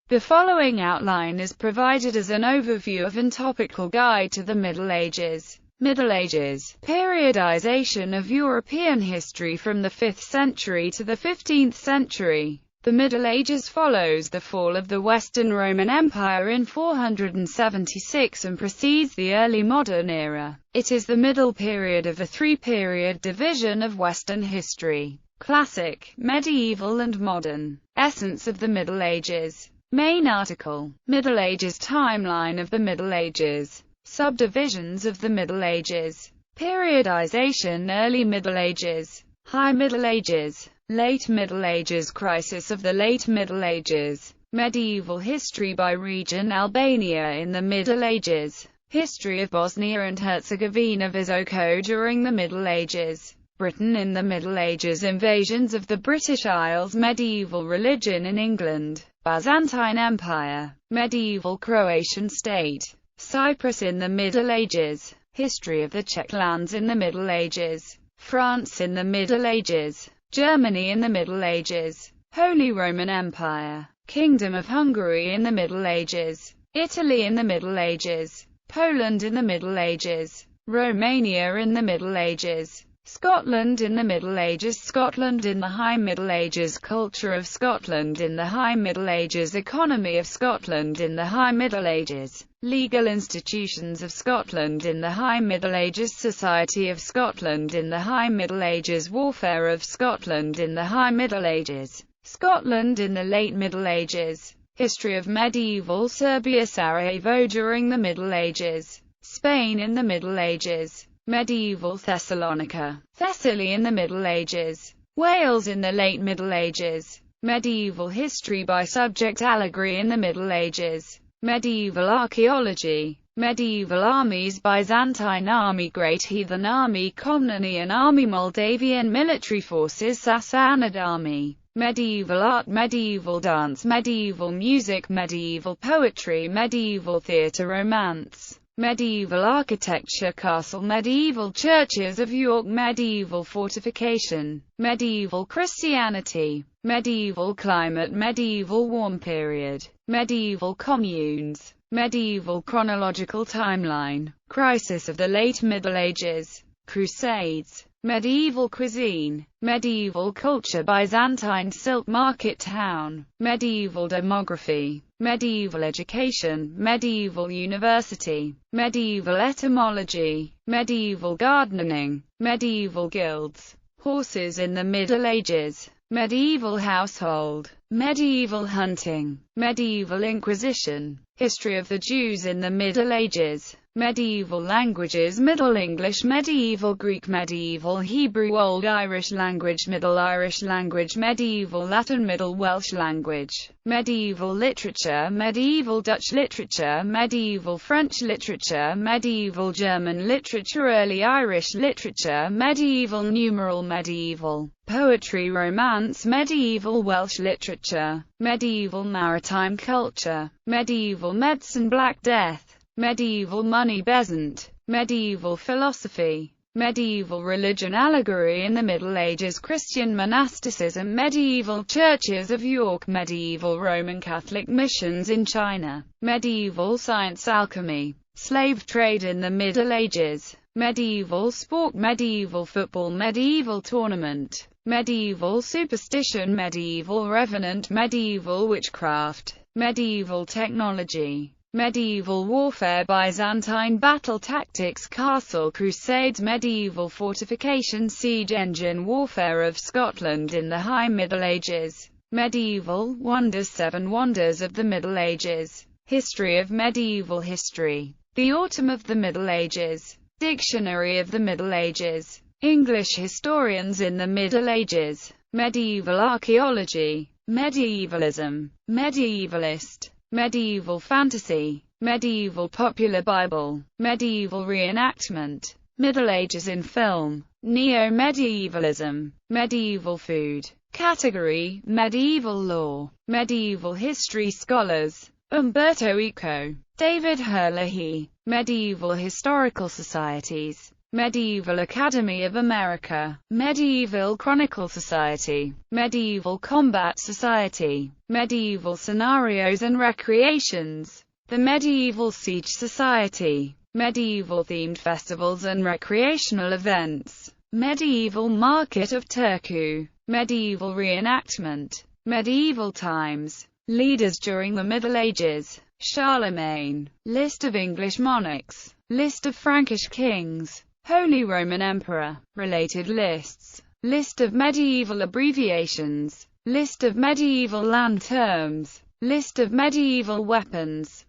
The following outline is provided as an overview of and topical guide to the Middle Ages. Middle Ages. Periodization of European history from the 5th century to the 15th century. The Middle Ages follows the fall of the Western Roman Empire in 476 and precedes the early modern era. It is the middle period of the three-period division of Western history: classic, medieval and modern. Essence of the Middle Ages. Main article: Middle Ages timeline of the Middle Ages. Subdivisions of the Middle Ages. Periodization: Early Middle Ages, High Middle Ages, Late Middle Ages, Crisis of the Late Middle Ages. Medieval history by region: Albania in the Middle Ages. History of Bosnia and Herzegovina, Visoko during the Middle Ages. Britain in the Middle Ages. Invasions of the British Isles. Medieval religion in England. Byzantine Empire. Medieval Croatian state. Cyprus in the Middle Ages. History of the Czech lands in the Middle Ages. France in the Middle Ages. Germany in the Middle Ages. Holy Roman Empire. Kingdom of Hungary in the Middle Ages. Italy in the Middle Ages. Poland in the Middle Ages. Romania in the Middle Ages. Scotland in the Middle Ages. Scotland in the High Middle Ages. Culture of Scotland in the High Middle Ages. Economy of Scotland in the High Middle Ages. Legal institutions of Scotland in the High Middle Ages. Society of Scotland in the High Middle Ages. Warfare of Scotland in the High Middle Ages. Scotland in the Late Middle Ages. History of medieval Serbia. Sarajevo during the Middle Ages. Spain in the Middle Ages. Medieval Thessalonica. Thessaly in the Middle Ages. Wales in the Late Middle Ages. Medieval history by subject: allegory in the Middle Ages. Medieval archaeology. Medieval armies: Byzantine army, Great Heathen army, Komnenian army, Moldavian military forces, Sassanid army. Medieval art, medieval dance, medieval music, medieval poetry, medieval theatre, romance. Medieval architecture: castle, medieval churches of York, medieval fortification. Medieval Christianity. Medieval climate, medieval warm period. Medieval communes. Medieval chronological timeline. Crisis of the Late Middle Ages. Crusades. Medieval cuisine. Medieval culture: Byzantine silk market town. Medieval demography. Medieval education. Medieval university. Medieval etymology. Medieval gardening. Medieval guilds. Horses in the Middle Ages. Medieval household. Medieval hunting. Medieval Inquisition. History of the Jews in the Middle Ages. Medieval languages: Middle English, Medieval Greek, Medieval Hebrew, Old Irish language, Middle Irish language, Medieval Latin, Middle Welsh language. Medieval literature: Medieval Dutch literature, Medieval French literature, Medieval German literature, Early Irish literature, Medieval numeral, Medieval poetry, romance, Medieval Welsh literature. Medieval maritime culture. Medieval medicine, Black Death. Medieval money, Besant. Medieval philosophy. Medieval religion: allegory in the Middle Ages, Christian monasticism, medieval churches of York, medieval Roman Catholic missions in China. Medieval science: alchemy. Slave trade in the Middle Ages. Medieval sport: medieval football, medieval tournament. Medieval superstition: medieval revenant, medieval witchcraft. Medieval technology. Medieval warfare: Byzantine battle tactics, castle crusades, medieval fortification, siege engine warfare of Scotland in the High Middle Ages. Medieval wonders: Seven wonders of the Middle Ages. History of medieval history. The autumn of the Middle Ages. Dictionary of the Middle Ages. English historians in the Middle Ages. Medieval archaeology. Medievalism. Medievalist. Medieval fantasy. Medieval popular Bible. Medieval reenactment. Middle Ages in film. Neo-medievalism. Medieval food. Category: medieval law. Medieval history scholars: Umberto Eco, David Herlihy. Medieval historical societies. Medieval Academy of America, Medieval Chronicle Society, Medieval Combat Society, Medieval Scenarios and Recreations, the Medieval Siege Society, Medieval Themed Festivals and Recreational Events, Medieval Market of Turku, Medieval Reenactment, Medieval Times, Leaders during the Middle Ages, Charlemagne, List of English monarchs, List of Frankish kings, Holy Roman Emperor, related lists, List of medieval abbreviations, List of medieval land terms, List of medieval weapons,